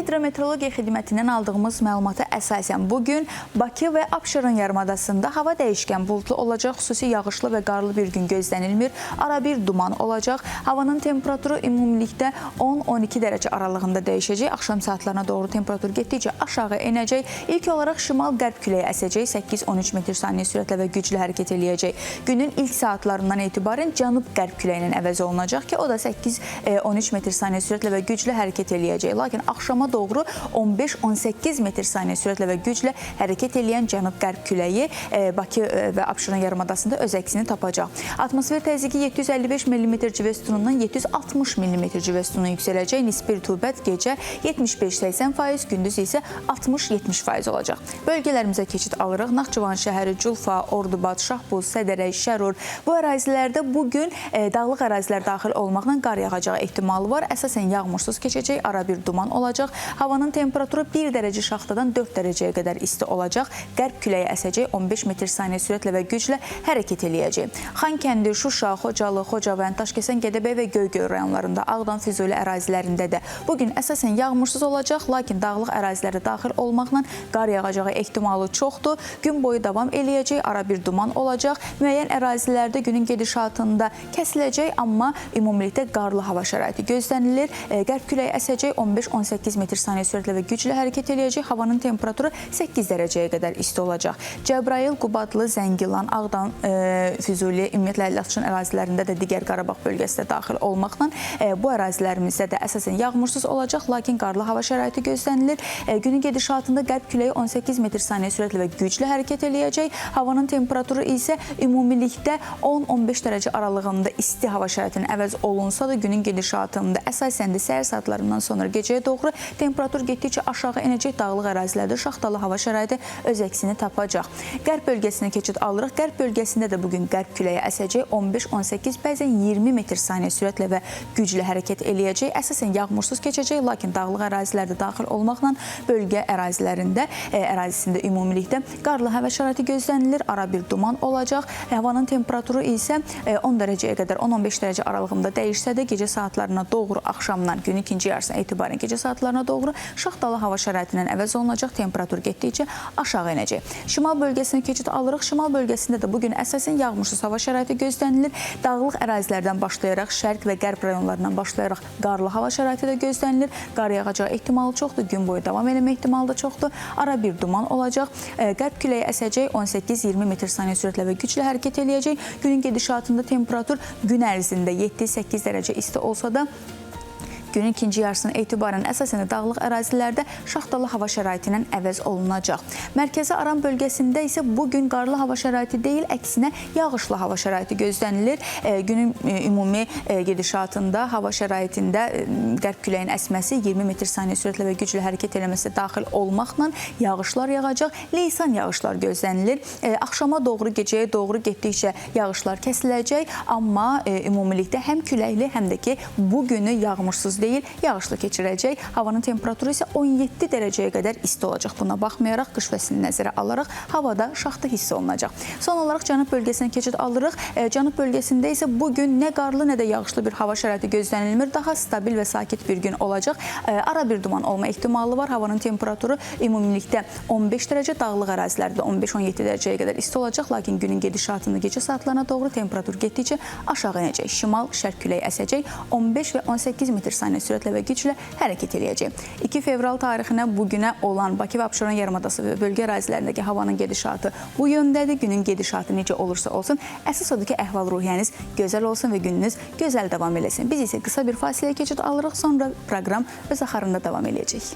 Hidrometeorologiya xidmətindən aldığımız məlumata əsasən bugün Bakı və Abşeron yarımadasında hava dəyişkən buludlu olacaq, xüsusi yağışlı və qarlı bir gün gözlənilmir. Ara bir duman olacaq. Havanın temperaturu ümumilikdə 10-12 dərəcə aralığında dəyişəcək. Axşam saatlarına doğru temperatur getdikcə aşağı enəcək. İlk olaraq şimal-qərb küləyi əsəcək, 8-13 metr saniyə sürətlə və güclü hərəkət eləyəcək. Günün ilk saatlarından etibarən cənub-qərb küləyi ilə əvəz olunacaq ki, o da 8-13 metr saniyə sürətlə və güclü hərəkət eləyəcək. Lakin axşama doğru 15-18 metr saniyə sürətlə və güclə hərəkət eləyən cənub-qərb küləyi Bakı və Abşeron yarımadasında öz əksini tapacaq. Atmosfer təzyiqi 755 mm civə sütunundan 760 mm civə sütununa yüksələcək. Nisbi rütubət gecə 75-80%, gündüz isə 60-70% olacaq. Bölgələrimizə keçid alırıq. Naxçıvan şəhəri, Culfa, Ordubad, Şahbuz, Sədərək, Şərur. Bu ərazilərdə bugün dağlıq ərazilər daxil olmaqla qar yağacağı ehtimalı var. Əsasən yağmursuz keçəcək, ara bir duman olacaq. Havanın temperaturu 1 dərəcə şaxtadan 4 dərəcəyə qədər isti olacaq. Qərb küləyi əsəcək, 15 metr saniyə sürətlə və güclə hərəkət eləyəcək. Xankəndi, Şuşa, Xocalı, Xocavənd, Daşkəsən, Gədəbəy və Göygöl rayonlarında, Ağdam, Füzuli ərazilərində də bugün əsasən yağmursuz olacaq, lakin dağlıq ərazilərə daxil olmaqla qar yağacağı ehtimalı çoxdur. Gün boyu davam eləyəcək, ara bir duman olacaq. Müəyyən ərazilərdə günün gedişatında kəsiləcək, amma ümumilikdə qarlı hava şəraiti gözlənilir. Qərb küləyi əsəcək, 15-18 metr saniyə sürətlə və güclə hərəkət eləyəcək. Havanın temperaturu 8 dərəcəyə qədər isti olacaq. Cəbrayıl, Qubadlı, Zəngilan, Ağdam, Füzuli, ümumiyyətlə Laçın ərazilərində də digər Qarabağ bölgəsi də daxil olmaqla bu ərazilərimizdə də əsasən yağmursuz olacaq, lakin qarlı hava şəraiti gözlənilir. Günün gedişatında qərb küləyi 18 metr saniyə sürətlə və güclə hərəkət eləyəcək. Havanın temperaturu isə ümumilikdə 10-15 dərəcə aralığında isti hava şəraitinin əvəz olunsa da günün gedişatında əsasən də səhər saatlarından sonra gecəyə doğru temperatur getdikcə aşağı enəcək. Dağlıq ərazilərdə şaxtalı hava şəraiti öz əksini tapacaq. Qərb bölgəsinə keçid alırıq. Qərb bölgəsində də bugün qərb küləyi əsəcək, 15-18, bəzən 20 metr saniyə sürətlə və güclə hərəkət eləyəcək. Əsasən yağmursuz keçəcək, lakin dağlıq ərazilərdə daxil olmaqla bölgə ərazisində ümumilikdə qarlı hava şəraiti gözlənilir. Ara bir duman olacaq. Havanın temperaturu isə 10 dərəcəyə qədər, 10-15 dərəcə aralığında dəyişsə də gecə saatlarına doğru axşamdan günün ikinci yarısına etibarən gecə saatlarına doğru şaxtalı hava şəraitindən əvəz olunacaq. Temperatur getdikcə aşağı enəcək. Şimal bölgəsinə keçid alırıq. Şimal bölgəsində də bugün əsasən yağmursuz hava şəraiti gözlənilir. Dağlıq ərazilərdən başlayaraq şərq və qərb rayonlarından başlayaraq qarlı hava şəraiti də gözlənilir. Qar yağacağı ehtimalı çoxdur. Gün boyu davam eləmə ehtimalı da çoxdur. Ara bir duman olacaq. Qərb küləyi əsəcək, 18-20 metr saniyə sürətlə və güclə hərəkət eləyəcək. Günün gedişatında temperatur gün ərzində 7-8 dərəcə isti olsa da günün ikinci yarısına etibarən əsasən dağlıq ərazilərdə şaxtalı hava şəraitindən əvəz olunacaq. Mərkəzi Aran bölgəsində isə bugün qarlı hava şəraiti deyil, əksinə yağışlı hava şəraiti gözlənilir. Günün ümumi gedişatında hava şəraitində qərb küləyin əsməsi, 20 metr saniyə sürətlə və güclə hərəkət eləməsi daxil olmaqla yağışlar yağacaq, leysan yağışlar gözlənilir. Axşama doğru, gecəyə doğru getdikcə yağışlar kəsiləcək, amma ümumilikdə həm küləkli, həm də ki bu günü yağmursuz deyil, yağışlı keçirəcək. Havanın temperaturu isə 17 dərəcəyə qədər isti olacaq. Buna baxmayaraq, qış fəslini nəzərə alaraq havada şaxta hiss olunacaq. Son olaraq cənub bölgəsinə keçid alırıq. Cənub bölgəsində isə bugün nə qarlı, nə də yağışlı bir hava şəraiti gözlənilmir. Daha stabil və sakit bir gün olacaq. Ara bir duman olma ehtimalı var. Havanın temperaturu ümumilikdə 15 dərəcə, dağlıq ərazilərdə 15-17 dərəcəyə qədər isti olacaq. Lakin günün gedişatında gecə saatlarına doğru temperatur getdikcə aşağı enəcək. Şimal-şərq küləyi əsəcək, 15 və 18 metr saniyə sürətlə və güclə hərəkət eləyəcək. 2 fevral tarixinə bugünə olan Bakı və Abşeron yarımadası və bölgə ərazilərindəki havanın gedişatı bu yöndədir. Günün gedişatı necə olursa olsun, əsas odur ki, əhval-ruhiyyəniz gözəl olsun və gününüz gözəl davam eləsin. Biz isə qısa bir fasiləyə keçid alırıq, sonra proqram öz axarında davam eləyəcək.